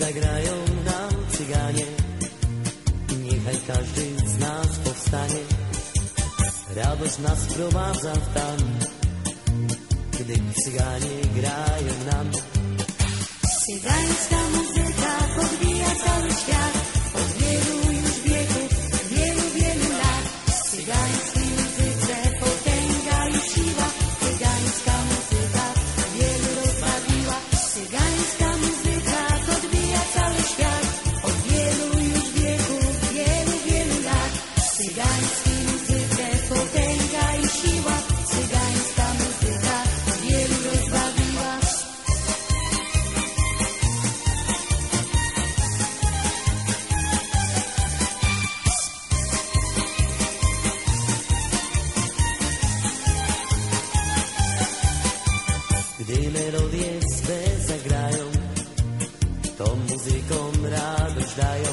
zagrają nam cyganie, niechaj każdy z nas powstanie. Radość nas wprowadza w tan, gdy cyganie grają nam. Cygańska muzyka podbija cały świat, od wielu już wieków, wielu lat. W cygańskiej muzyce potęga i siła, cygańska muzyka wielu rozbawiła. Cygańska muzyka podbija cały świat, od wielu już wieków, wielu lat. W cygańskiej muzyce potęga i siła, cygańska muzyka wielu rozbawiła. Gdy melodie swe zagrają, to muzykom radość dają.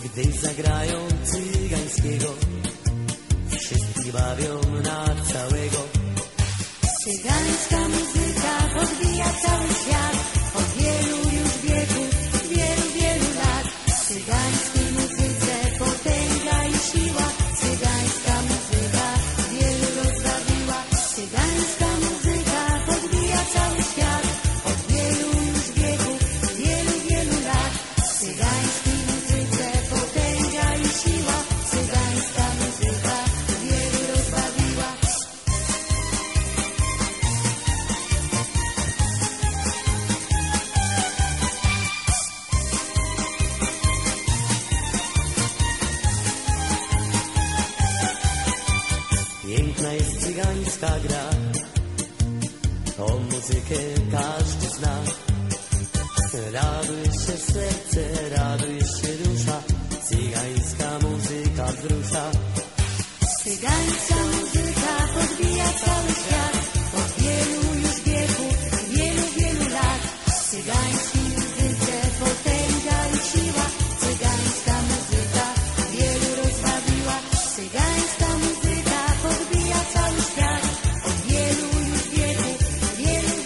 Gdy zagrają cygańskiego, wszyscy bawią na całego. Cygańska muzyka podbija cały świat, od wielu już wieków, wielu lat. W cygańskiej muzyce potęga i siła, cygańska muzyka wielu rozbawiła. Cygańska muzyka podbija cały świat, od wielu już wieków, wielu lat. W cygańskiej muzyce potęga i siła, cygańska muzyka wielu rozbawiła. Piękna jest cygańska gra, tą muzykę każdy zna. Raduje się serce, raduje się dusza, cygańska muzyka wzrusza. Cygańska muzyka podbija cały świat, od wielu już wieków, wielu lat. W cygańskiej muzyce potęga i siła, cygańska muzyka wielu rozbawiła. Cygańska muzyka podbija cały świat, od wielu już wieków,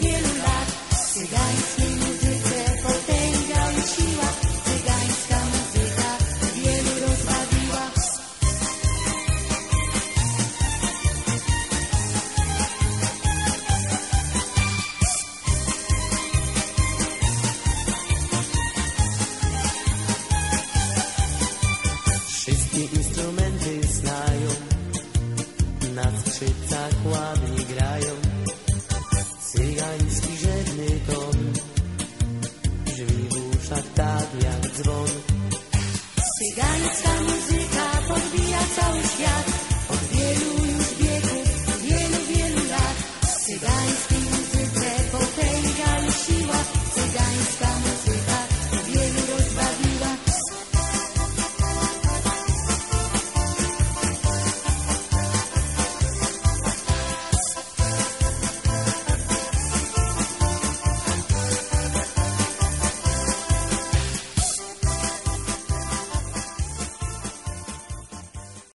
wielu lat. W cygańskiej muzyce potęga i siła, cygańska muzyka wielu rozbawiła. Wszystkie instrumenty znają, na skrzypcach ładnie grają. Cygański żedny ton brzmi w uszach tak jak dzwon.